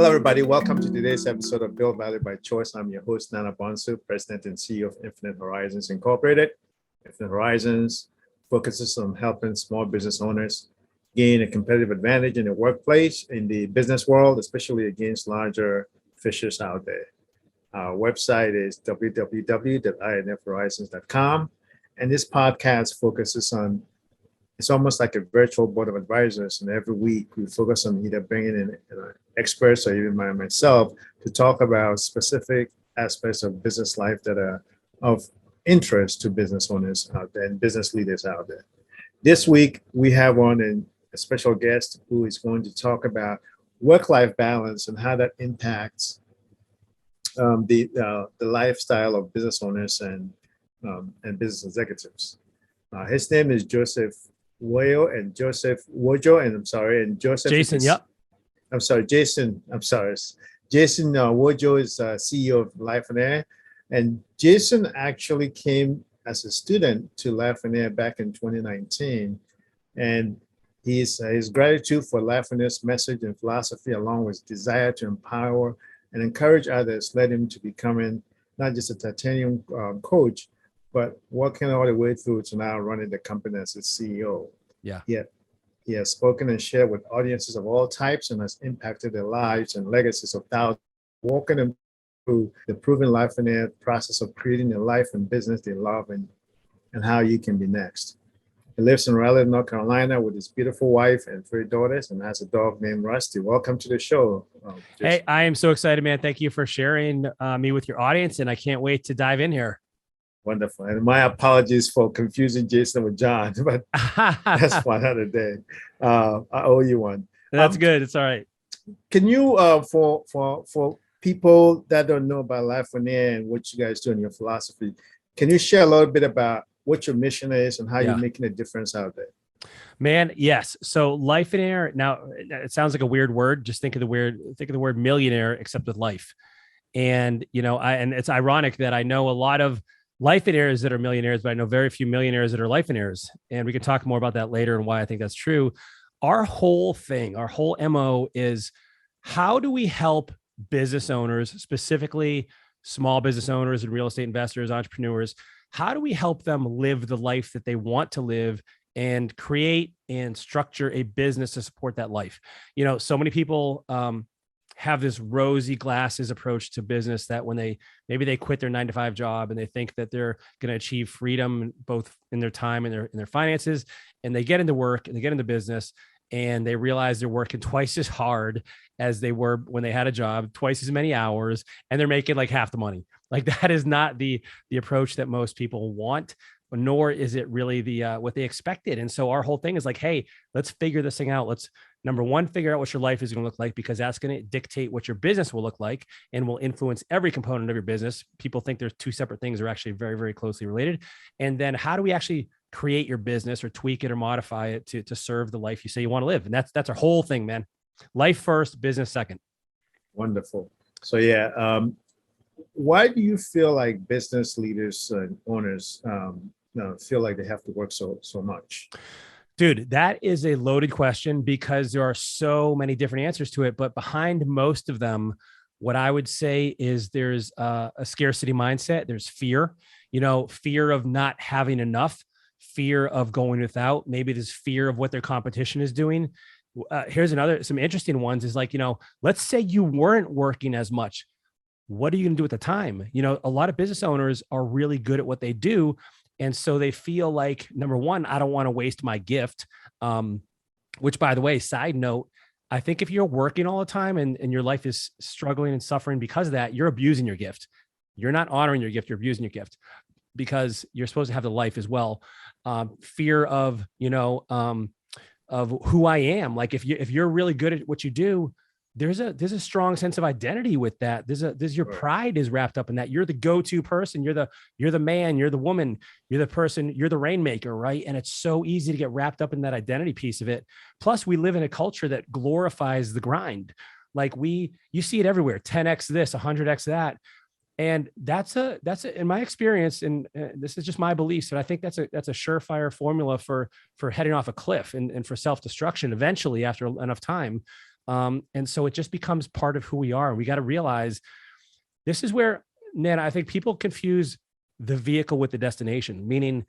Hello, everybody. Welcome to today's episode of Build Value by Choice. I'm your host, Nana Bonsu, President and CEO of Infinite Horizons Incorporated. Infinite Horizons focuses on helping small business owners gain a competitive advantage in the workplace, in the business world, especially against larger fishers out there. Our website is www.infhorizons.com. And this podcast focuses on, it's almost like a virtual board of advisors. And every week we focus on either bringing in experts or even myself to talk about specific aspects of business life that are of interest to business owners out there and business leaders out there. This week we have on a special guest who is going to talk about work-life balance and how that impacts the lifestyle of business owners and business executives. His name is Joseph Wojo and Joseph Wojo, and Joseph. Jason, yep. Jason Wojo is CEO of Lifeonaire, and Jason actually came as a student to Lafayette back in 2019, and his gratitude for Lafayette's message and philosophy, along with his desire to empower and encourage others, led him to becoming not just a titanium coach, but working all the way through to now running the company as its CEO. Yeah. He has spoken and shared with audiences of all types and has impacted their lives and legacies of thousands, walking them through the proven Lifeonaire process of creating a life and business they love and how you can be next. He lives in Raleigh, North Carolina with his beautiful wife and 3 daughters and has a dog named Rusty. Welcome to the show. Hey, I am so excited, man. Thank you for sharing me with your audience, and I can't wait to dive in here. Wonderful. And my apologies for confusing Jason with John, but that's for another day. I owe you one. That's good. It's all right. Can you, for people that don't know about Lifeonaire and what you guys do and your philosophy, can you share a little bit about what your mission is and how you're making a difference out there? Man, yes. So Lifeonaire, now it sounds like a weird word. Just think of the word millionaire, except with life. And, and it's ironic that I know a lot of Lifeonaires that are millionaires, but I know very few millionaires that are Lifeonaires. And we can talk more about that later and why I think that's true. Our whole MO is, how do we help business owners, specifically small business owners and real estate investors, entrepreneurs? How do we help them live the life that they want to live and create and structure a business to support that life? So many people have this rosy glasses approach to business that when they quit their 9-to-5 job and they think that they're going to achieve freedom both in their time and in their finances, and they get into work and they get into business and they realize they're working twice as hard as they were when they had a job, twice as many hours, and they're making like half the money. Like, that is not the approach that most people want, nor is it really the what they expected. And so our whole thing is like, hey, let's figure this thing out. Let's, number one, figure out what your life is going to look like, because that's going to dictate what your business will look like and will influence every component of your business. People think there's 2 separate things, are actually very, very closely related. And then how do we actually create your business or tweak it or modify it to serve the life you say you want to live? And that's our whole thing, man. Life first, business second. Wonderful. So why do you feel like business leaders and owners feel like they have to work so much? Dude, that is a loaded question because there are so many different answers to it. But behind most of them, what I would say is there's a scarcity mindset. There's fear, fear of not having enough, fear of going without. Maybe there's fear of what their competition is doing. Here's some interesting ones is like, let's say you weren't working as much. What are you going to do at the time? A lot of business owners are really good at what they do. And so they feel like, number one, I don't want to waste my gift, which, by the way, side note, I think if you're working all the time and your life is struggling and suffering because of that, you're abusing your gift. You're not honoring your gift. You're abusing your gift because you're supposed to have the life as well. Fear of, of who I am. Like if you're really good at what you do, there's a strong sense of identity with that. There's your pride is wrapped up in that. You're the go-to person. You're the man, you're the woman, you're the person, you're the rainmaker, right? And it's so easy to get wrapped up in that identity piece of it. Plus, we live in a culture that glorifies the grind. Like you see it everywhere, 10x this, 100x that. And that's in my experience, and this is just my beliefs, but I think that's a surefire formula for heading off a cliff and for self-destruction eventually after enough time. And so it just becomes part of who we are. We got to realize this is where, man, I think people confuse the vehicle with the destination, meaning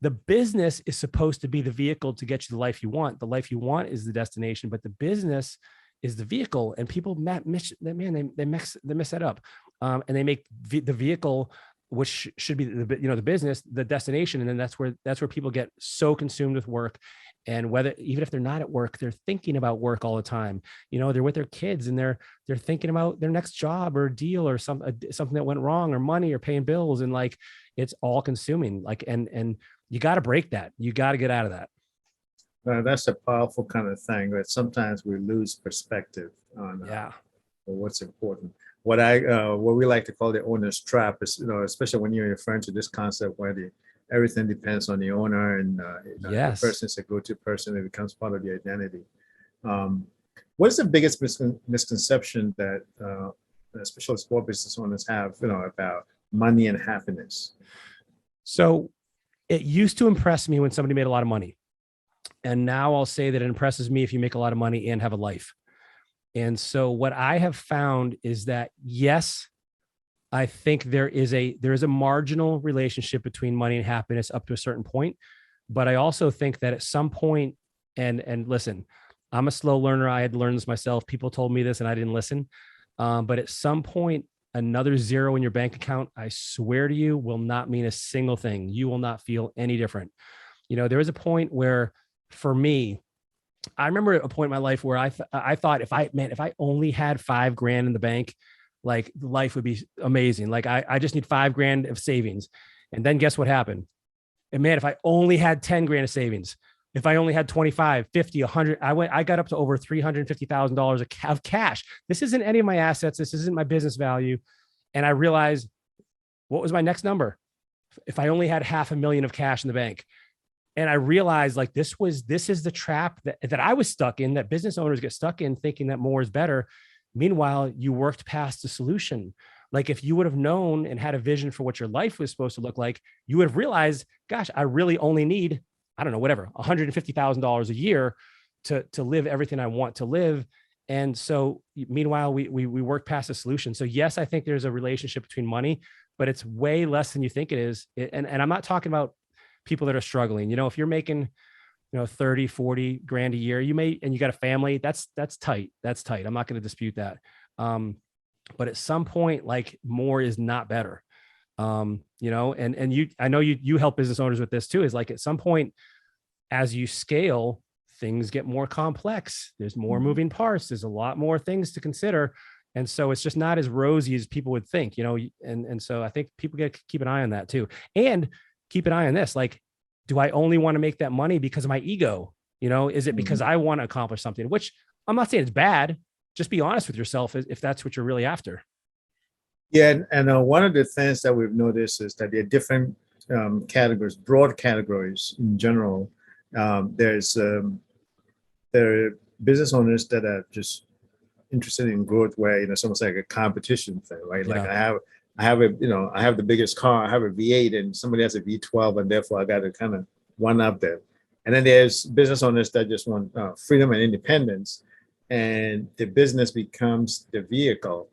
the business is supposed to be the vehicle to get you the life you want. The life you want is the destination, but the business is the vehicle. And people, they mix that up. And they make the vehicle, which should be the business, the destination. And then that's where people get so consumed with work. And even if they're not at work, they're thinking about work all the time. They're with their kids and they're thinking about their next job or deal or something that went wrong, or money, or paying bills. And like, it's all consuming. Like, and you got to break that. You got to get out of that. That's a powerful kind of thing, that sometimes we lose perspective on what's important. What we like to call the owner's trap is, especially when you're referring to this concept where everything depends on the owner, and yes, the person is a go-to person. It becomes part of the identity. What is the biggest misconception that especially small business owners have, about money and happiness? So it used to impress me when somebody made a lot of money. And now I'll say that it impresses me if you make a lot of money and have a life. And so what I have found is that, yes, I think there is a marginal relationship between money and happiness up to a certain point. But I also think that at some point, and listen, I'm a slow learner. I had to learn this myself. People told me this and I didn't listen. But at some point, another zero in your bank account, I swear to you, will not mean a single thing. You will not feel any different. There was a point where, for me, I remember a point in my life where I thought if I only had $5,000 in the bank, like life would be amazing. Like I just need $5,000 of savings. And then guess what happened? And man, if I only had $10,000 of savings, if I only had 25, 50, 100, I got up to over $350,000 of cash. This isn't any of my assets. This isn't my business value. And I realized, what was my next number? If I only had $500,000 of cash in the bank. And I realized, like, this is the trap that I was stuck in, that business owners get stuck in, thinking that more is better. Meanwhile, you worked past the solution. Like, if you would have known and had a vision for what your life was supposed to look like, you would have realized, gosh, I really only need, I don't know, whatever, $150,000 a year to live everything I want to live. And so meanwhile, we work past the solution. So yes, I think there's a relationship between money, but it's way less than you think it is. And I'm not talking about people that are struggling. If you're making, 30, 40 grand a year, and you got a family, that's tight. That's tight. I'm not going to dispute that. But at some point, like, more is not better. And I know you help business owners with this too, is like, at some point, as you scale, things get more complex. There's more moving parts. There's a lot more things to consider. And so it's just not as rosy as people would think, and so I think people get to keep an eye on that too. And keep an eye on this. Like, do I only want to make that money because of my ego? Is it because I want to accomplish something? Which I'm not saying it's bad. Just be honest with yourself if that's what you're really after. Yeah, and one of the things that we've noticed is that there are different categories, broad categories in general. There are business owners that are just interested in growth, where it's almost like a competition thing, right? Yeah. Like I have the biggest car, I have a V8, and somebody has a V12, and therefore I got to kind of one up them. And then there's business owners that just want freedom and independence, and the business becomes the vehicle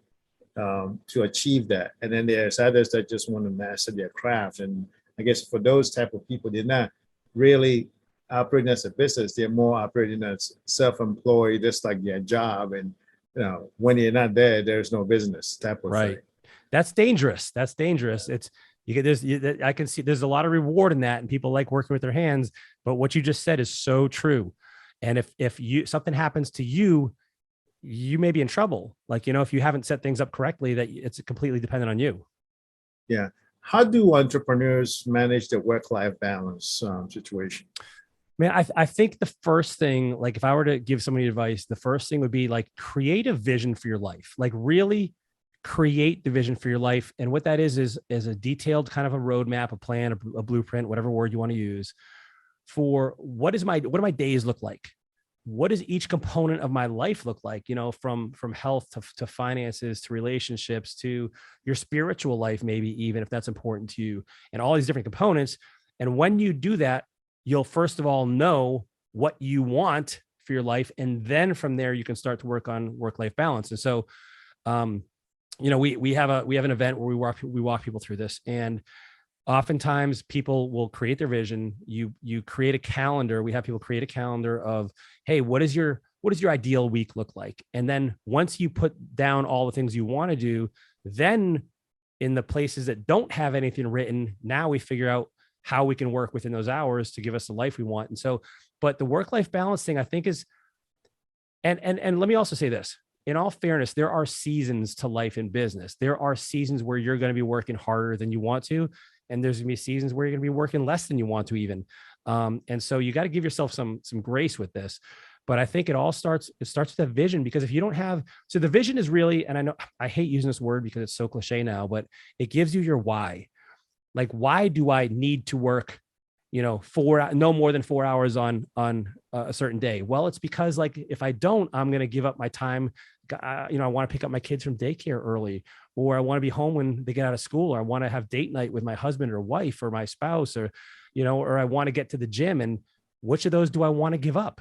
to achieve that. And then there's others that just want to master their craft. And I guess for those type of people, they're not really operating as a business. They're more operating as self-employed, just like their job. And when you're not there, there's no business type of thing. That's dangerous. I can see there's a lot of reward in that, and people like working with their hands. But what you just said is so true. And if something happens to you, you may be in trouble. Like, if you haven't set things up correctly, that it's completely dependent on you. Yeah. How do entrepreneurs manage the work-life balance situation? Man, I think the first thing, like, if I were to give somebody advice, the first thing would be, like, create a vision for your life. Like, really create the vision for your life. And what that is a detailed kind of a roadmap, a plan, a blueprint, whatever word you want to use, for what do my days look like? What does each component of my life look like? From health to finances, to relationships, to your spiritual life, maybe even if that's important to you, and all these different components. And when you do that, you'll first of all know what you want for your life. And then from there, you can start to work on work-life balance. And so, we have an event where we walk people through this, and oftentimes people will create their vision. You create a calendar. We have people create a calendar of, hey, what does your ideal week look like? And then once you put down all the things you want to do, then in the places that don't have anything written, now we figure out how we can work within those hours to give us the life we want. And so, but the work-life balance thing, I think is, and let me also say this, in all fairness, there are seasons to life in business. There are seasons where you're going to be working harder than you want to. And there's gonna be seasons where you're gonna be working less than you want to even. And so you got to give yourself some grace with this. But I think it starts with a vision, because if you don't have, so the vision is really, and I know I hate using this word because it's so cliche now, but it gives you your why. Like, why do I need to work, no more than 4 hours on a certain day? Well, it's because, like, if I don't, I'm going to give up my time. I want to pick up my kids from daycare early, or I want to be home when they get out of school, or I want to have date night with my husband or wife or my spouse, or, or I want to get to the gym. And which of those do I want to give up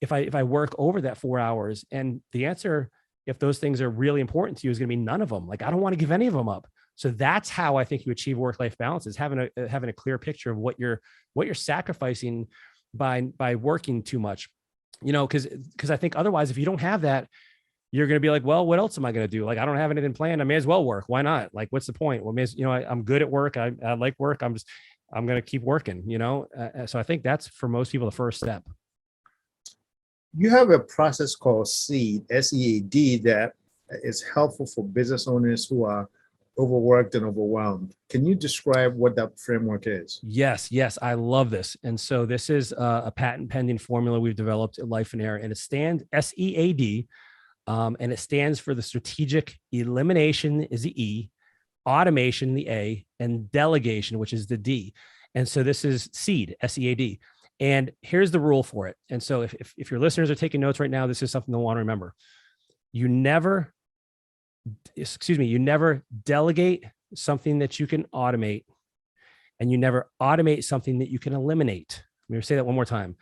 if I work over that 4 hours? And the answer, if those things are really important to you, is going to be none of them. Like, I don't want to give any of them up. So that's how I think you achieve work-life balance, is having a clear picture of what you're sacrificing by working too much, because I think otherwise, if you don't have that, you're going to be like, well, what else am I going to do? Like, I don't have anything planned. I may as well work. Why not? Like, what's the point? Well, I'm good at work. I like work. I'm going to keep working, So I think that's, for most people, the first step. You have a process called SEED, SEAD, that is helpful for business owners who are overworked and overwhelmed. Can you describe what that framework is? Yes, I love this. And so this is a patent pending formula we've developed at Lifeonaire, and it stands SEAD. And it stands for the strategic elimination is the E, automation, the A, and delegation, which is the D. And so this is SEED, SEAD. And here's the rule for it. And so if your listeners are taking notes right now, this is something they'll want to remember. You never delegate something that you can automate, and you never automate something that you can eliminate. Let me say that one more time.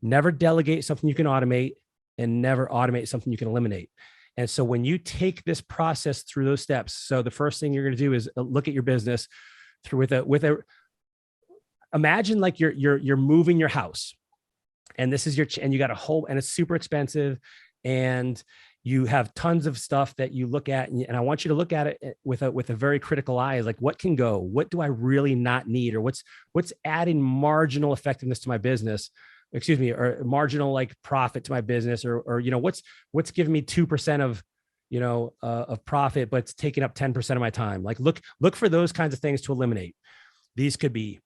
Never delegate something you can automate, and never automate something you can eliminate. And so when you take this process through those steps, so the first thing you're going to do is look at your business through imagine like you're moving your house, and this is and you got a whole, and it's super expensive, and you have tons of stuff that you look at, and I want you to look at it with a very critical eye, is like, what can go? What do I really not need? Or what's adding marginal effectiveness to my business? Or marginal like profit to my business, or what's giving me 2% of profit, but it's taking up 10% of my time. Like, look for those kinds of things to eliminate. It could be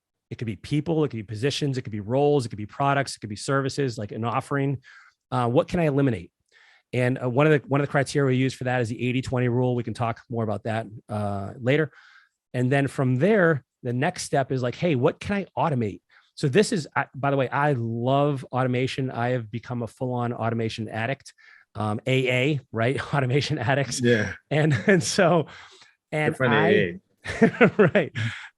people, it could be positions, it could be roles, it could be products, it could be services, like an offering. What can I eliminate? And one of the criteria we use for that is the 80-20 rule. We can talk more about that later. And then from there, the next step is like, hey, what can I automate? So this is, by the way, I love automation. I have become a full-on automation addict, AA, right? Automation addicts. Yeah. And AA. Right.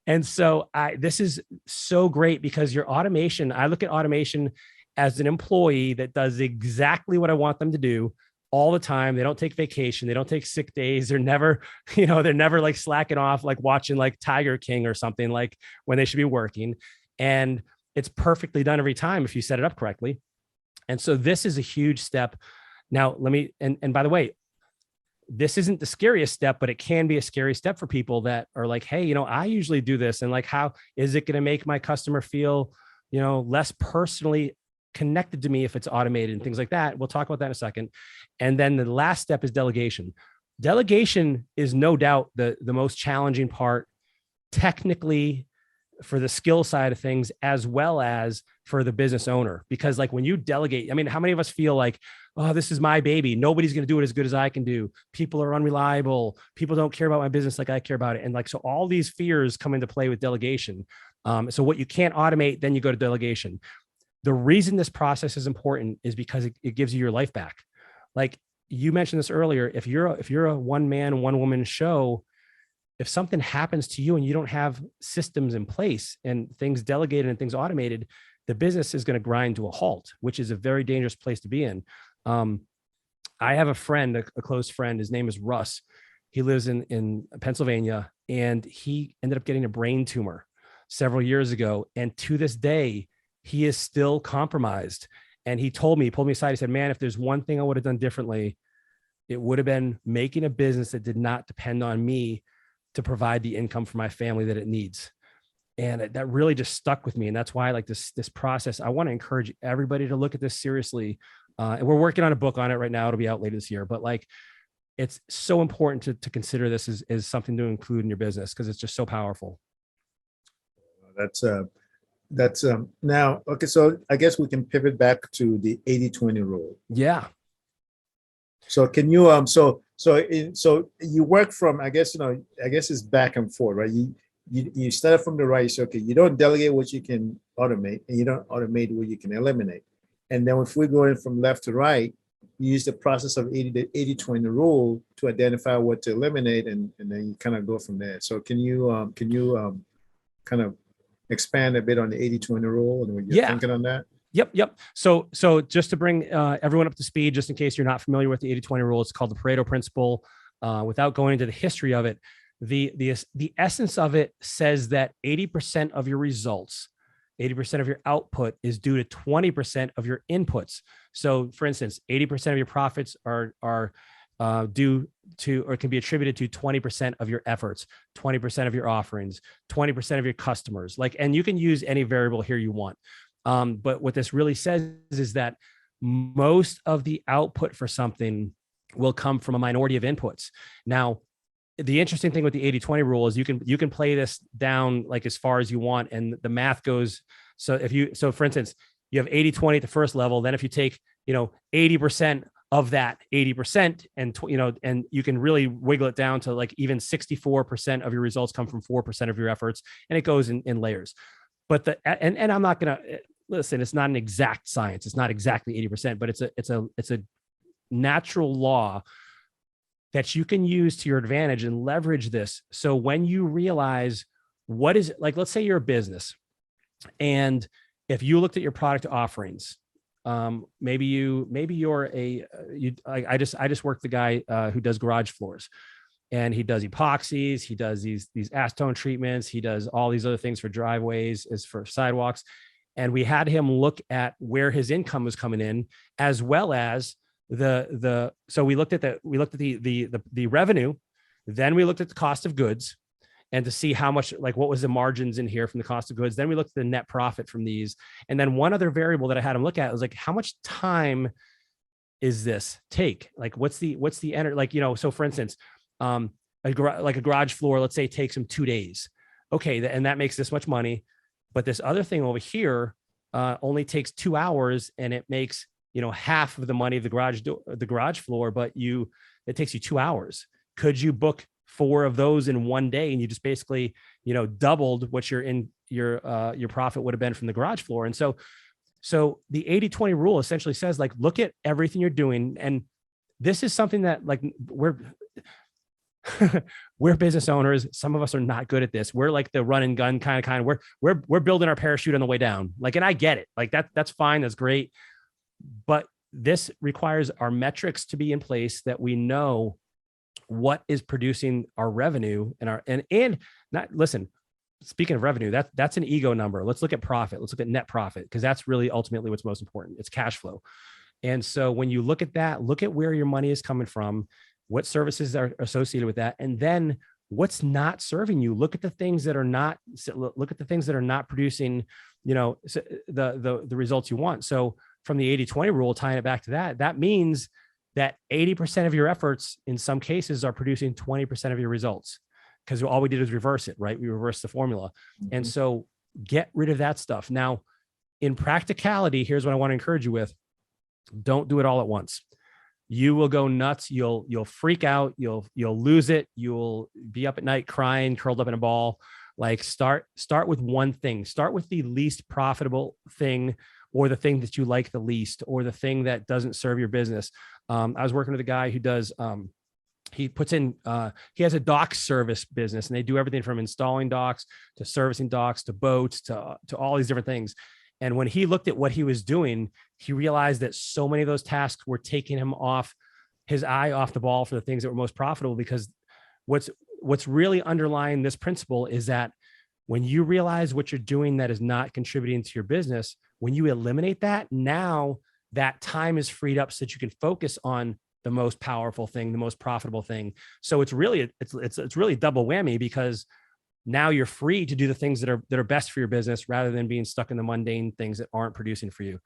And so this is so great, because your automation, I look at automation as an employee that does exactly what I want them to do all the time. They don't take vacation. They don't take sick days. They're never, they're never like slacking off, like watching like Tiger King or something, like when they should be working. And it's perfectly done every time if you set it up correctly. And so this is a huge step. Now, and by the way, this isn't the scariest step, but it can be a scary step for people that are like, hey, I usually do this. And like, how is it going to make my customer feel, less personally connected to me if it's automated and things like that? We'll talk about that in a second. And then the last step is delegation. Delegation is no doubt the most challenging part, technically, for the skill side of things, as well as for the business owner. Because like, when you delegate, I mean, how many of us feel like, oh, this is my baby, nobody's going to do it as good as I can do, people are unreliable, people don't care about my business like I care about it. And like, so all these fears come into play with delegation. So what you can't automate, then you go to delegation. The reason this process is important is because it gives you your life back. Like you mentioned this earlier, if you're a one man, one woman show, if something happens to you and you don't have systems in place and things delegated and things automated, the business is going to grind to a halt, which is a very dangerous place to be in. I have a friend, a close friend. His name is Russ. He lives in Pennsylvania, and he ended up getting a brain tumor several years ago. And to this day, he is still compromised. And he told me, he pulled me aside. He said, man, if there's one thing I would have done differently, it would have been making a business that did not depend on me to provide the income for my family that it needs. And that really just stuck with me. And that's why I like this process. I want to encourage everybody to look at this seriously. And we're working on a book on it right now. It'll be out later this year, but like, it's so important to consider this as something to include in your business, because it's just so powerful. That's now, okay. So I guess we can pivot back to the 80-20 rule. Yeah. So can you, so you work from, I guess it's back and forth, right? You start from the right. You say, okay, you don't delegate what you can automate, and you don't automate what you can eliminate. And then if we're going from left to right, you use the process of the 80-20 rule to identify what to eliminate, and then you kind of go from there. So can you kind of expand a bit on the 80-20 rule and what you're thinking on that? Yep. So just to bring everyone up to speed, just in case you're not familiar with the 80-20 rule, it's called the Pareto Principle. Without going into the history of it, the essence of it says that 80% of your results, 80% of your output is due to 20% of your inputs. So for instance, 80% of your profits are due to, or can be attributed to 20% of your efforts, 20% of your offerings, 20% of your customers. Like, and you can use any variable here you want. But what this really says is that most of the output for something will come from a minority of inputs. Now, the interesting thing with the 80-20 rule is you can play this down like as far as you want, and the math goes. So for instance, you have 80-20 at the first level. Then if you take, 80% of that 80%, and you can really wiggle it down to like even 64% of your results come from 4% of your efforts, and it goes in layers. But and I'm not going to listen, it's not an exact science. It's not exactly 80%, but it's a natural law that you can use to your advantage and leverage this. So when you realize what is, like, let's say you're a business, and if you looked at your product offerings, maybe you're I just work the guy who does garage floors, and he does epoxies, he does these acetone treatments, he does all these other things for driveways, is for sidewalks. And we had him look at where his income was coming in, as well as so we looked at the revenue, then we looked at the cost of goods, and to see how much, like, what was the margins in here from the cost of goods. Then we looked at the net profit from these. And then one other variable that I had him look at was like, how much time is this take? Like, what's the like, so for instance, a garage floor, let's say, takes him 2 days. Okay. And that makes this much money. But this other thing over here only takes 2 hours, and it makes, half of the money of the garage floor, but it takes you 2 hours. Could you book 4 of those in one day, and you just basically, doubled what your profit would have been from the garage floor? And so the 80-20 rule essentially says, like, look at everything you're doing. And this is something that, like, we're business owners. Some of us are not good at this. We're like the run and gun kind of. We're building our parachute on the way down. Like, and I get it. Like that's fine. That's great. But this requires our metrics to be in place, that we know what is producing our revenue and not, listen, speaking of revenue, that's an ego number. Let's look at profit. Let's look at net profit, because that's really ultimately what's most important. It's cash flow. And so when you look at that, look at where your money is coming from, what services are associated with that, and then what's not serving you. Look at the things that are not producing, the results you want. So from the 80-20 rule, tying it back to that means that 80% of your efforts in some cases are producing 20% of your results, because all we did is reverse it, right? We reversed the formula. Mm-hmm. And so get rid of that stuff. Now, in practicality, here's what I want to encourage you with. Don't do it all at once. You will go nuts. You'll freak out. You'll lose it. You'll be up at night crying, curled up in a ball. Like, start with one thing. Start with the least profitable thing, or the thing that you like the least, or the thing that doesn't serve your business. I was working with a guy who does, he has a dock service business, and they do everything from installing docks to servicing docks to boats to all these different things. And when he looked at what he was doing, he realized that so many of those tasks were taking him off his eye off the ball for the things that were most profitable. Because what's really underlying this principle is that when you realize what you're doing that is not contributing to your business, when you eliminate that, now that time is freed up so that you can focus on the most powerful thing, the most profitable thing. So it's really double whammy, because now you're free to do the things that are best for your business rather than being stuck in the mundane things that aren't producing for you.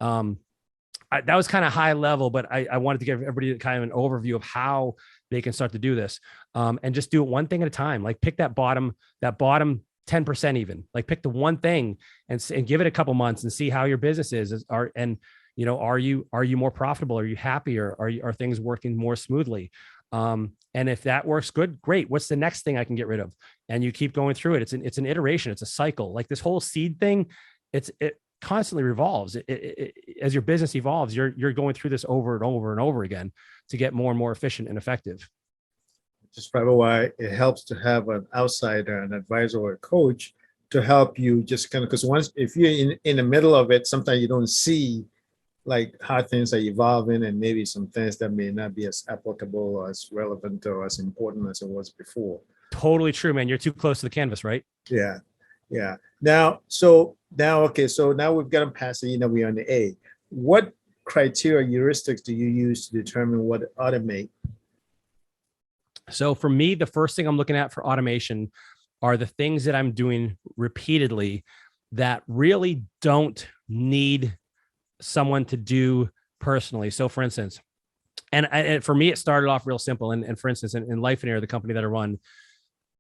That was kind of high level, but I wanted to give everybody kind of an overview of how they can start to do this, and just do it one thing at a time. Like pick that bottom 10%, even like pick the one thing and give it a couple months and see how your business is. Are you more profitable? Are you happier? Are things working more smoothly? And if that works good, great. What's the next thing I can get rid of? And you keep going through it. It's an iteration. It's a cycle. Like this whole seed thing, it constantly revolves. As your business evolves, you're going through this over and over and over again to get more and more efficient and effective. Just probably why it helps to have an outsider, an advisor or a coach to help you just kind of, because once, if you're in the middle of it, sometimes you don't see like how things are evolving, and maybe some things that may not be as applicable or as relevant or as important as it was before. Totally true, man. You're too close to the canvas, right? Yeah. Now we've gotten past the, we're on the A. What criteria, heuristics do you use to determine what to automate? So for me, the first thing I'm looking at for automation are the things that I'm doing repeatedly that really don't need someone to do personally. So for instance, and for me, it started off real simple. And for instance, in Lifeonaire, the company that I run,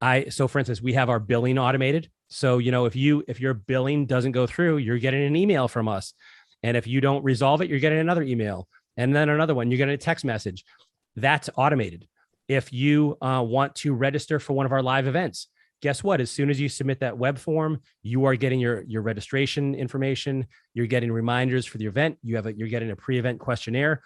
for instance, we have our billing automated. So, if your billing doesn't go through, you're getting an email from us. And if you don't resolve it, you're getting another email, and then another one, you're getting a text message. That's automated. If you want to register for one of our live events, guess what? As soon as you submit that web form, you are getting your registration information. You're getting reminders for the event. You're getting a pre-event questionnaire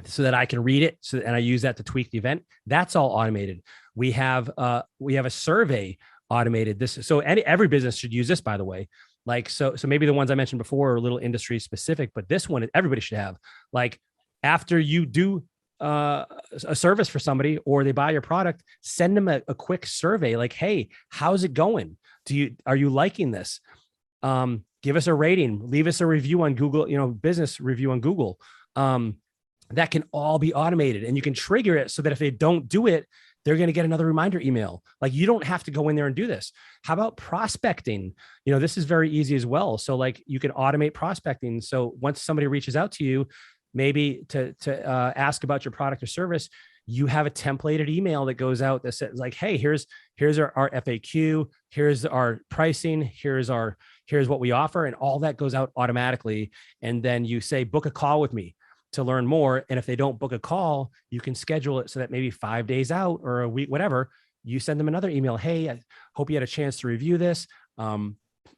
so that I can read it. And I use that to tweak the event. That's all automated. We have a survey automated. So every business should use this, by the way. Like, so maybe the ones I mentioned before are a little industry specific, but this one everybody should have. Like, after you do a service for somebody or they buy your product, send them a quick survey. Like, hey, how's it going? Are you liking this? Give us a rating, leave us a review on Google, business review on Google. That can all be automated, and you can trigger it so that if they don't do it, they're going to get another reminder email. Like, you don't have to go in there and do this. How about prospecting? This is very easy as well. So like, you can automate prospecting. So once somebody reaches out to you, maybe to ask about your product or service, you have a templated email that goes out that says like, hey, here's our FAQ, here's our pricing, here's what we offer. And all that goes out automatically. And then you say, book a call with me to learn more. And if they don't book a call, you can schedule it so that maybe 5 days out or a week, whatever, you send them another email. Hey, I hope you had a chance to review this.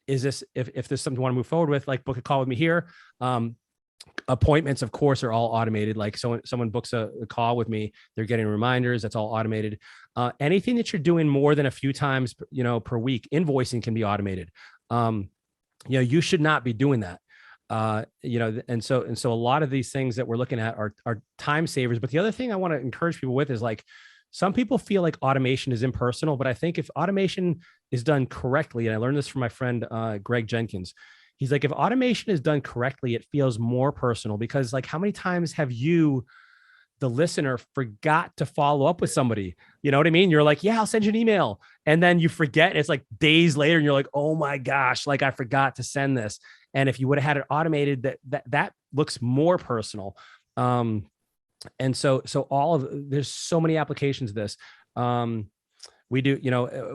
Is this, if there's something you want to move forward with, like, book a call with me here. Appointments, of course, are all automated. Like, someone books a call with me, they're getting reminders. That's all automated. Anything that you're doing more than a few times, per week, invoicing can be automated. You should not be doing that. And so a lot of these things that we're looking at are time savers. But the other thing I want to encourage people with is, like, some people feel like automation is impersonal, but I think if automation is done correctly, and I learned this from my friend, Greg Jenkins, he's like, if automation is done correctly, it feels more personal, because, like, how many times have you, the listener, forgot to follow up with somebody? You know what I mean? You're like, yeah, I'll send you an email. And then you forget. It's like days later and you're like, oh my gosh, like, I forgot to send this. And if you would have had it automated, that looks more personal. And so there's so many applications of this. We do,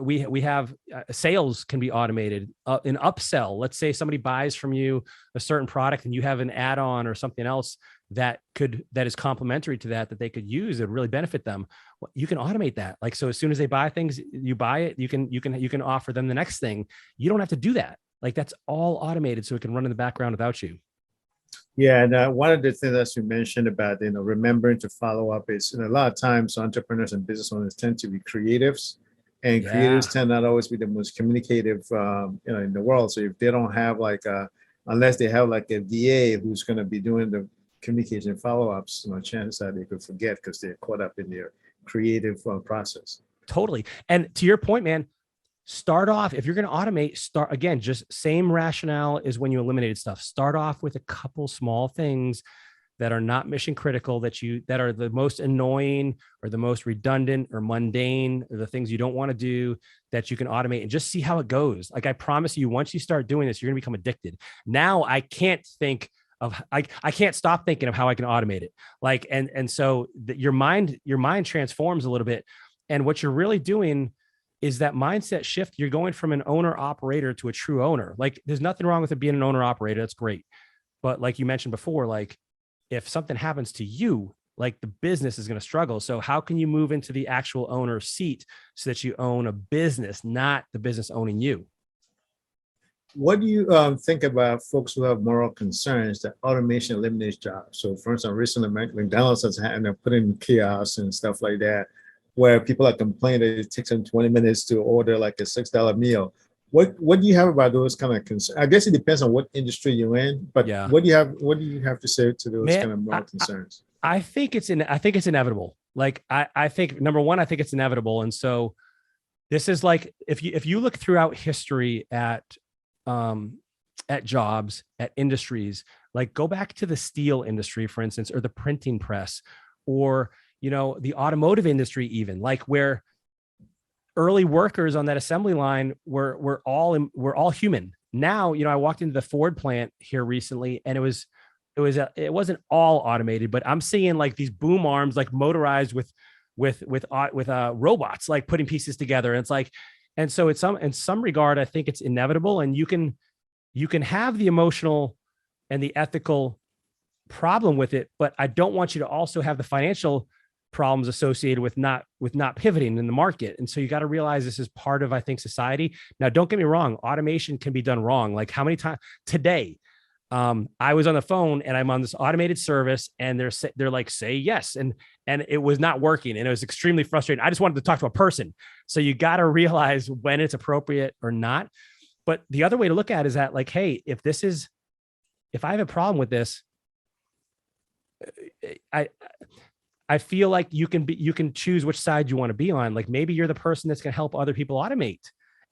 we have sales can be automated, an upsell. Let's say somebody buys from you a certain product and you have an add-on or something else that is complementary to that they could use. It would really benefit them. You can automate that. Like, so as soon as they buy things, you buy it, you can offer them the next thing. You don't have to do that. Like, that's all automated, so it can run in the background without you. Yeah, and one of the things that you mentioned about remembering to follow up is, a lot of times entrepreneurs and business owners tend to be creatives, and creatives tend not always be the most communicative, in the world. So if they don't have like a unless they have like a VA who's going to be doing the communication follow-ups, chances are they could forget because they're caught up in their creative process. Totally. And to your point, man, start off, if you're going to automate, start again, just same rationale as when you eliminated stuff. Start off with a couple small things that are not mission critical, that are the most annoying or the most redundant or mundane, or the things you don't want to do, that you can automate, and just see how it goes. Like, I promise you, once you start doing this, you're going to become addicted. Now I can't stop thinking of how I can automate it. Like, and so your mind transforms a little bit. And what you're really doing is that mindset shift. You're going from an owner operator to a true owner. Like, there's nothing wrong with it being an owner operator. That's great. But like you mentioned before, like, if something happens to you, like, the business is going to struggle. So how can you move into the actual owner seat so that you own a business, not the business owning you? What do you think about folks who have moral concerns that automation eliminates jobs? So, for instance, recently McDonald's has had to put in kiosks and stuff like that, where people are complaining that it takes them 20 minutes to order like a $6 meal. What do you have about those kind of concerns? I guess it depends on what industry you're in, but Yeah, what do you have to say to those man, kind of moral concerns? I think it's inevitable. Like, I think, number one, I think it's inevitable. And so this is like, if you look throughout history at jobs, at industries, like, go back to the steel industry, for instance, or the printing press, or, the automotive industry, even, like, where early workers on that assembly line were all human. Now, I walked into the Ford plant here recently, and it wasn't all automated, but I'm seeing like these boom arms, like, motorized with robots, like, putting pieces together. And it's like, and so it's in some regard, I think it's inevitable, and you can have the emotional and the ethical problem with it, but I don't want you to also have the financial problems associated with not pivoting in the market. And so you got to realize this is part of, I think, society. Now, don't get me wrong, automation can be done wrong. Like, how many times today, I was on the phone and I'm on this automated service, and they're like, say yes. And it was not working. And it was extremely frustrating. I just wanted to talk to a person. So you got to realize when it's appropriate or not. But the other way to look at it is that, like, hey, if I have a problem with this, I feel like you can choose which side you want to be on. Like, maybe you're the person that's going to help other people automate.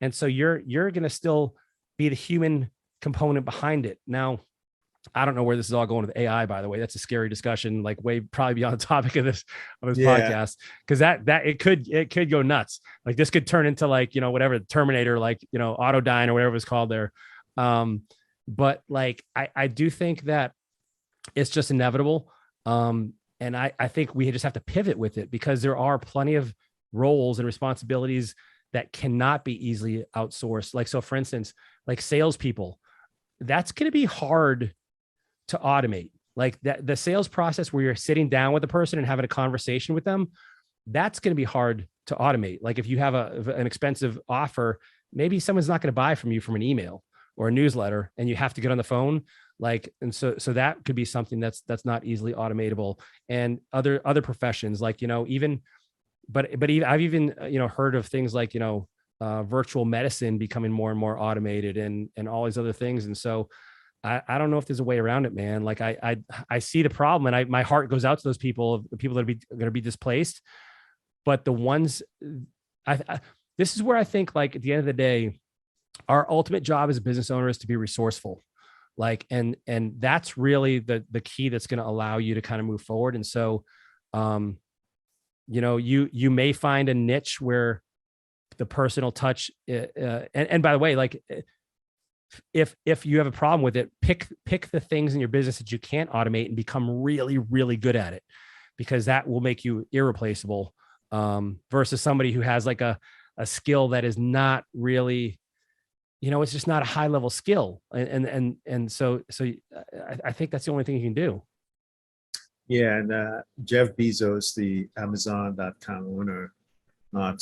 And so you're going to still be the human component behind it. Now, I don't know where this is all going with AI, by the way. That's a scary discussion, like, way probably beyond the topic of this podcast. Cause that it could go nuts. Like, this could turn into, like, whatever, Terminator, like, Autodyne or whatever it's called there. But like, I do think that it's just inevitable. And I think we just have to pivot with it, because there are plenty of roles and responsibilities that cannot be easily outsourced. Like, so for instance, like salespeople, that's going to be hard to automate. Like, that, the sales process where you're sitting down with a person and having a conversation with them, that's going to be hard to automate. Like, if you have an expensive offer, maybe someone's not going to buy from you from an email or a newsletter, and you have to get on the phone. Like, and so that could be something that's not easily automatable. And other professions, like, even, but even, I've even, heard of things like, virtual medicine becoming more and more automated, and all these other things. And so I don't know if there's a way around it, man. Like, I see the problem, and my heart goes out to those people, the people that are going to be displaced. But the ones, this is where I think, like, at the end of the day, our ultimate job as a business owner is to be resourceful. Like, and that's really the key that's going to allow you to kind of move forward. And so, you may find a niche where the personal touch, and by the way, like, if you have a problem with it, pick the things in your business that you can't automate and become really, really good at it, because that will make you irreplaceable, versus somebody who has like a skill that is not really, it's just not a high level skill. And so I think that's the only thing you can do. Yeah. And Jeff Bezos, the Amazon.com owner,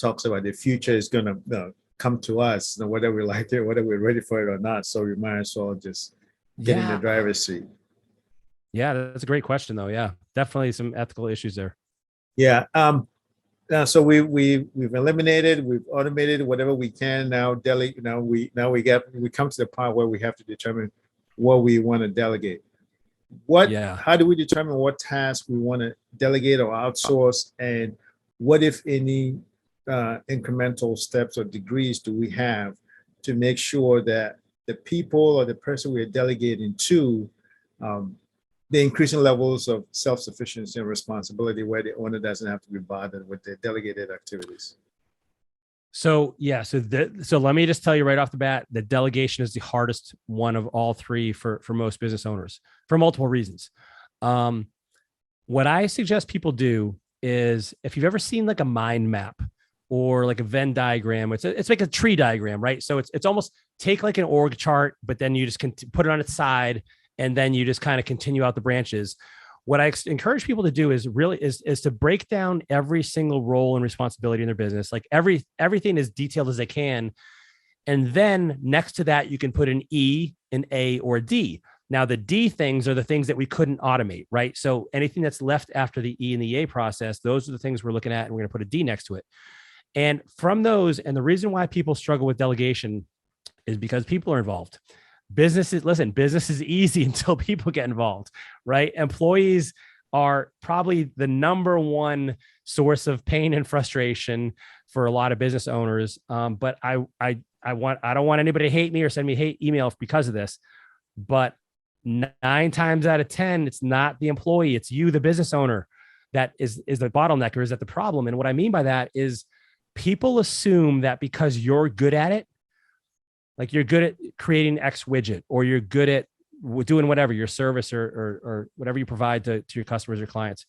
talks about the future is going to come to us, whether we like it, whether we're ready for it or not. So we might as well just get in the driver's seat. Yeah, that's a great question, though. Yeah, definitely some ethical issues there. Yeah. So we've eliminated, we've automated whatever we can now. We come to the part where we have to determine what we want to delegate. Yeah. How do we determine what tasks we want to delegate or outsource, and what, if any, incremental steps or degrees do we have to make sure that the people or the person we're delegating to, um, the increasing levels of self-sufficiency and responsibility, where the owner doesn't have to be bothered with the delegated activities? So yeah, so let me just tell you right off the bat that delegation is the hardest one of all three for most business owners for multiple reasons. Um, what I suggest people do is, if you've ever seen like a mind map or like a Venn diagram, it's like a tree diagram, right? So it's almost take like an org chart, but then you just can put it on its side, and then you just kind of continue out the branches. What I encourage people to do is really is to break down every single role and responsibility in their business, like everything as detailed as they can. And then next to that, you can put an E, an A, or a D. Now, the D things are the things that we couldn't automate, right? So anything that's left after the E and the A process, those are the things we're looking at, and we're going to put a D next to it. And from those, and the reason why people struggle with delegation is because people are involved. Business is easy until people get involved, right? Employees are probably the number one source of pain and frustration for a lot of business owners. But I don't want anybody to hate me or send me hate email because of this. But 9 times out of 10, it's not the employee, it's you, the business owner, that is the bottleneck, or is that the problem. And what I mean by that is, people assume that because you're good at it, like you're good at creating X widget, or you're good at doing whatever your service or whatever you provide to your customers or clients,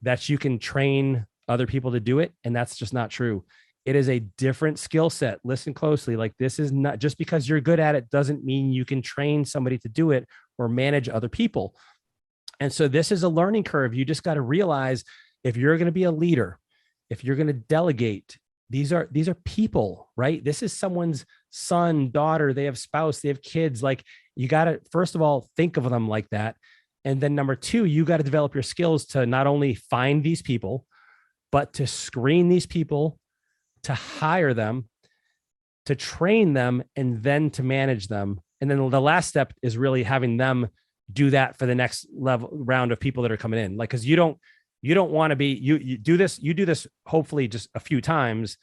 that you can train other people to do it. And that's just not true. It is a different skill set. Listen closely. Like, this is not just because you're good at it doesn't mean you can train somebody to do it or manage other people. And so this is a learning curve. You just got to realize, if you're going to be a leader, if you're going to delegate, these are people, right? This is someone's son, daughter, they have spouse, they have kids. Like, you got to, first of all, think of them like that. And then number two, you got to develop your skills to not only find these people, but to screen these people, to hire them, to train them, and then to manage them. And then the last step is really having them do that for the next level round of people that are coming in. Like, cause you don't want to be, you do this hopefully just a few times,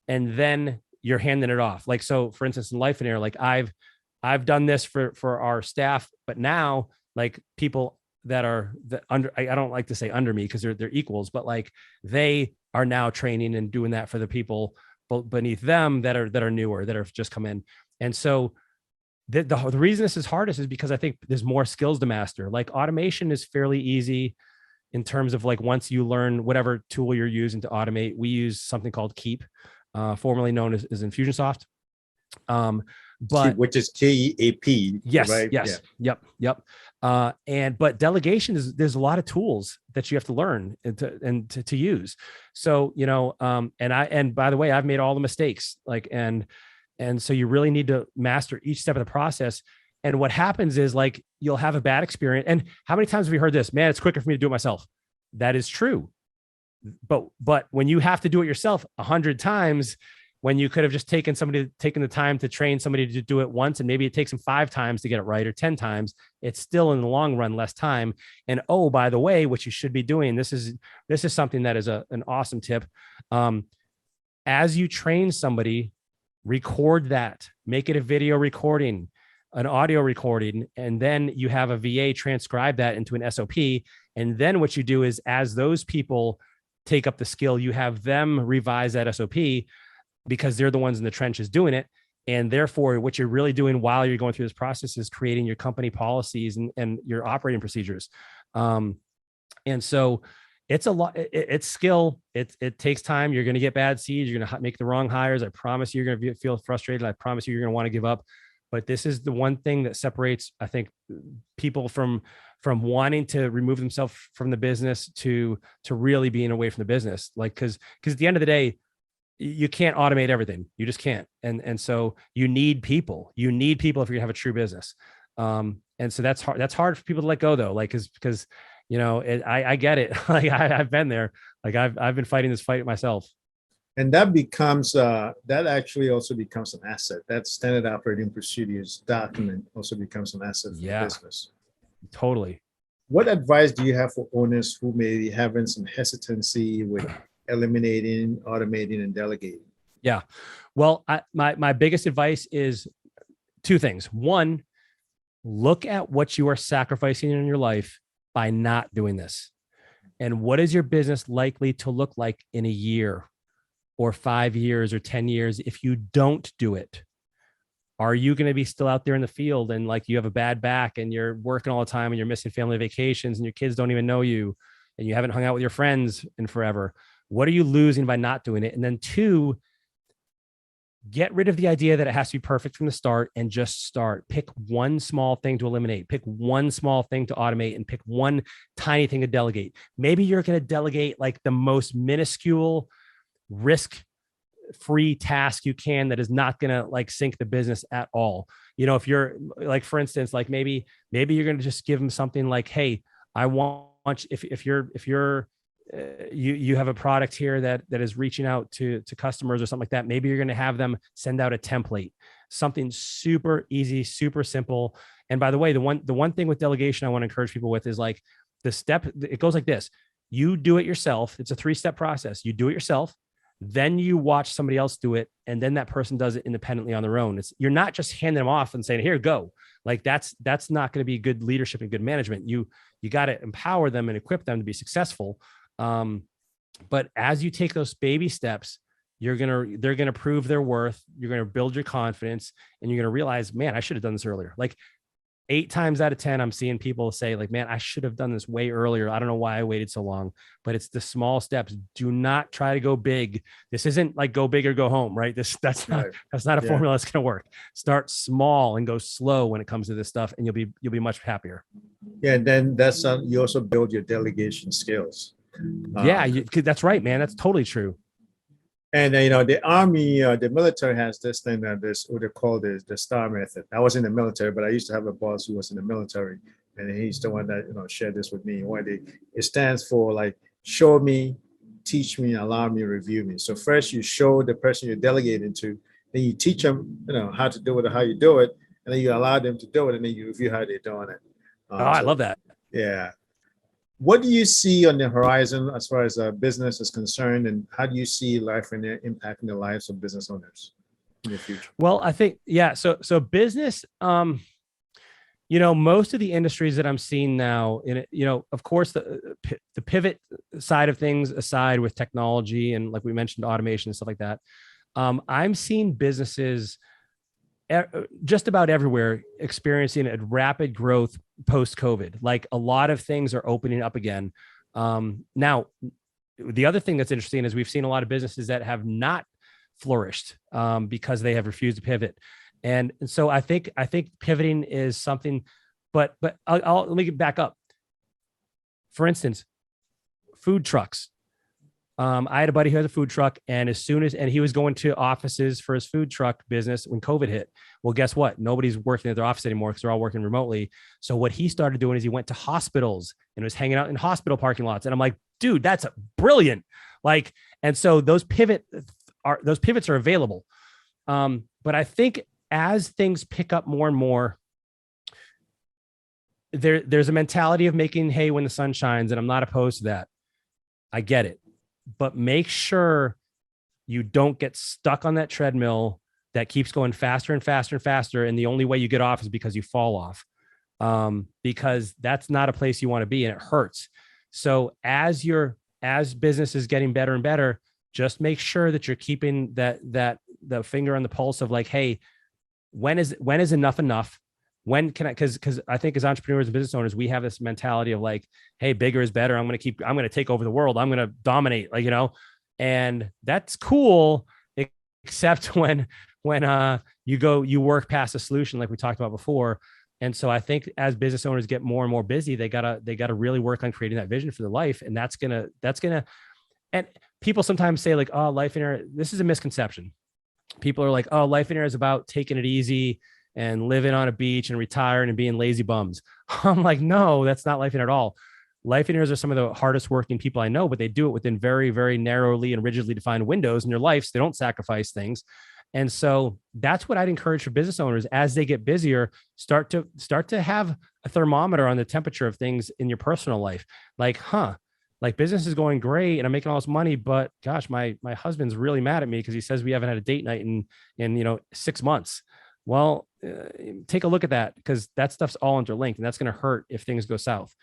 and then you're handing it off. Like, so for instance, in Lifeonaire, like I've done this for our staff, but now, like, people that are under, I don't like to say under me because they're equals, but like, they are now training and doing that for the people beneath them that are newer, that have just come in. And so the reason this is hardest is because I think there's more skills to master. Like, automation is fairly easy in terms of, like, once you learn whatever tool you're using to automate. We use something called Keep, formerly known as Infusionsoft. But which is KEAP. yes, right? yes, Yeah. yep. But delegation there's a lot of tools that you have to learn and to use. So, and by the way, I've made all the mistakes, like, and so you really need to master each step of the process. And what happens is, like, you'll have a bad experience. And how many times have you heard this? Man, it's quicker for me to do it myself. That is true. But when you have to do it yourself 100 times, when you could have just taken the time to train somebody to do it once, and maybe it takes them 5 times to get it right, or 10 times, it's still in the long run less time. And oh, by the way, what you should be doing, this is something that is an awesome tip. As you train somebody, record that, make it a video recording, an audio recording, and then you have a VA transcribe that into an SOP. And then what you do is, as those people take up the skill, you have them revise that SOP, because they're the ones in the trenches doing it. And therefore, what you're really doing while you're going through this process is creating your company policies and your operating procedures. And so it's a lot, it's skill. It takes time. You're going to get bad seeds. You're going to make the wrong hires. I promise you're going to feel frustrated. I promise you're going to want to give up. But this is the one thing that separates, I think, people from wanting to remove themselves from the business to really being away from the business. Like, because at the end of the day, you can't automate everything. You just can't. And so you need people. You need people if you're gonna have a true business. And so that's hard. That's hard for people to let go, though. Like, because I get it. Like, I've been there. Like, I've been fighting this fight myself. And that becomes that actually also becomes an asset. That standard operating procedures document also becomes an asset for the Yeah, business. totally. What advice do you have for owners who may be having some hesitancy with eliminating, automating, and delegating? Yeah. Well, my biggest advice is two things. One, look at what you are sacrificing in your life by not doing this. And what is your business likely to look like in a year or 5 years or 10 years if you don't do it? Are you going to be still out there in the field and like you have a bad back and you're working all the time and you're missing family vacations and your kids don't even know you and you haven't hung out with your friends in forever? What are you losing by not doing it? And then two, get rid of the idea that it has to be perfect from the start and just start. Pick one small thing to eliminate, pick one small thing to automate, and pick one tiny thing to delegate. Maybe you're going to delegate like the most minuscule risk free task you can that is not going to like sink the business at all. You know, if you're like, for instance, like maybe you're going to just give them something like, hey, I want, if you're you have a product here that is reaching out to customers or something like that, maybe you're going to have them send out a template, something super easy, super simple. And by the way, the one thing with delegation I want to encourage people with is like the step, it goes like this. You do it yourself. It's a 3-step process. You do it yourself, then you watch somebody else do it, and then that person does it independently on their own. You're not just handing them off and saying, here, go. Like that's not going to be good leadership and good management. You got to empower them and equip them to be successful. But as you take those baby steps, they're going to prove their worth. You're going to build your confidence, and you're going to realize, man, I should have done this earlier. Like 8 times out of 10, I'm seeing people say like, man, I should have done this way earlier. I don't know why I waited so long, but it's the small steps. Do not try to go big. This isn't like go big or go home, right? That's not a formula that's going to work. Start small and go slow when it comes to this stuff, and you'll be much happier. Yeah. And then you also build your delegation skills. Yeah, that's right, man. That's totally true. And the army, the military has this thing that what they call the STAR method. I was in the military, but I used to have a boss who was in the military, and he's the one that shared this with me. It stands for like show me, teach me, allow me, review me. So first you show the person you're delegating to, then you teach them how to do it or how you do it, and then you allow them to do it, and then you review how they're doing it. I love that. Yeah. What do you see on the horizon as far as business is concerned, and how do you see Lifeonaire impacting the lives of business owners in the future? Well, I think, yeah. So business, most of the industries that I'm seeing now, of course, the pivot side of things aside with technology and like we mentioned, automation and stuff like that, I'm seeing businesses just about everywhere experiencing a rapid growth post-COVID. Like a lot of things are opening up again. Now, the other thing that's interesting is we've seen a lot of businesses that have not flourished because they have refused to pivot. And so I think pivoting is something, but let me get back up. For instance, food trucks. I had a buddy who has a food truck, and he was going to offices for his food truck business when COVID hit. Well, guess what? Nobody's working at their office anymore because they're all working remotely. So what he started doing is he went to hospitals and was hanging out in hospital parking lots. And I'm like, dude, that's brilliant. Like, and so those pivots are available. But I think as things pick up more and more, there's a mentality of making hay when the sun shines, and I'm not opposed to that. I get it. But make sure you don't get stuck on that treadmill that keeps going faster and faster and faster. And the only way you get off is because you fall off, because that's not a place you want to be, and it hurts. So as business is getting better and better, just make sure that you're keeping the finger on the pulse of like, hey, when is enough? When can I, because I think as entrepreneurs and business owners, we have this mentality of like, hey, bigger is better. I'm going to take over the world. I'm going to dominate, and that's cool. Except when you work past a solution, like we talked about before. And so I think as business owners get more and more busy, they gotta really work on creating that vision for their life. And that's gonna, and people sometimes say like, oh, Lifeonaire, this is a misconception. People are like, oh, Lifeonaire is about taking it easy and living on a beach and retiring and being lazy bums. I'm like, no, that's not Lifeonaire at all. Lifeonaires are some of the hardest working people I know, but they do it within very, very narrowly and rigidly defined windows in your life. So they don't sacrifice things. And so that's what I'd encourage for business owners as they get busier, start to have a thermometer on the temperature of things in your personal life. Like, like business is going great and I'm making all this money, but gosh, my husband's really mad at me because he says we haven't had a date night in 6 months. Well, take a look at that, because that stuff's all interlinked and that's going to hurt if things go south.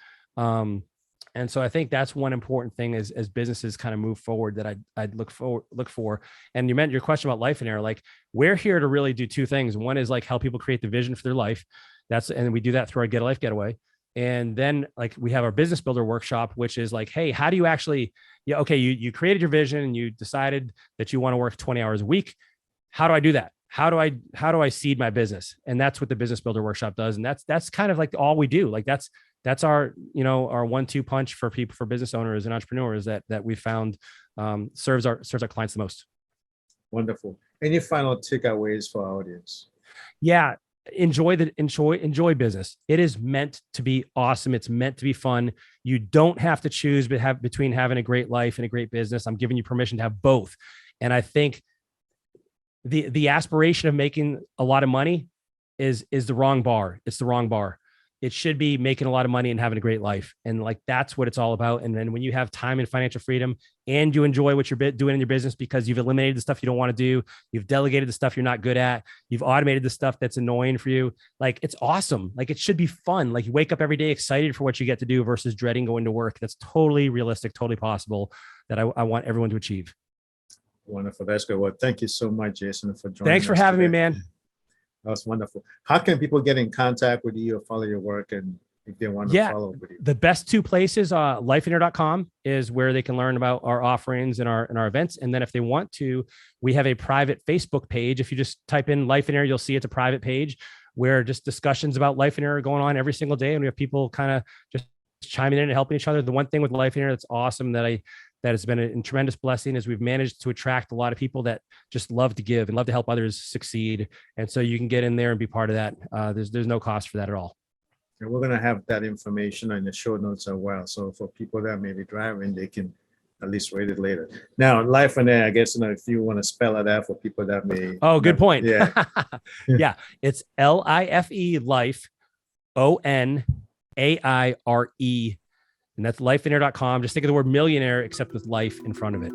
And so I think that's one important thing as businesses kind of move forward that I'd look for. And you meant your question about Lifeonaire, like we're here to really do two things. One is like help people create the vision for their life. And we do that through our Get a Life Getaway. And then like we have our business builder workshop, which is like, hey, how do you actually, you created your vision and you decided that you want to work 20 hours a week. How do I do that? How do I seed my business? And that's what the business builder workshop does. And that's kind of like all we do. Like that's our, our 1-2 punch for people, for business owners and entrepreneurs that we found serves our clients the most. Wonderful. Any final takeaways for our audience? Yeah. Enjoy business. It is meant to be awesome. It's meant to be fun. You don't have to choose between having a great life and a great business. I'm giving you permission to have both. And I think the aspiration of making a lot of money is the wrong bar. It's the wrong bar. It should be making a lot of money and having a great life. And like, that's what it's all about. And then when you have time and financial freedom and you enjoy what you're doing in your business because you've eliminated the stuff you don't want to do, you've delegated the stuff you're not good at, you've automated the stuff that's annoying for you. Like, it's awesome. Like, it should be fun. Like, you wake up every day excited for what you get to do versus dreading going to work. That's totally realistic, totally possible, that I want everyone to achieve. Wonderful. That's good. Well, thank you so much, Jason, for joining us. Thanks for having me, man. That was wonderful. How can people get in contact with you or follow your work, and if they want to follow with you? The best two places, lifeonaire.com is where they can learn about our offerings and our events. And then if they want to, we have a private Facebook page. If you just type in Lifeonaire, you'll see it's a private page where just discussions about Lifeonaire are going on every single day. And we have people kind of just chiming in and helping each other. The one thing with Lifeonaire that's awesome that has been a tremendous blessing is we've managed to attract a lot of people that just love to give and love to help others succeed. And so you can get in there and be part of that. There's no cost for that at all. And we're going to have that information in the show notes as well. So for people that may be driving, they can at least read it later. Now, Lifeonaire, I guess, if you want to spell it out for people that may. Oh, good point. Yeah. Yeah. It's LIFE, Life, ONAIRE. And that's lifeonaire.com. Just think of the word millionaire, except with life in front of it.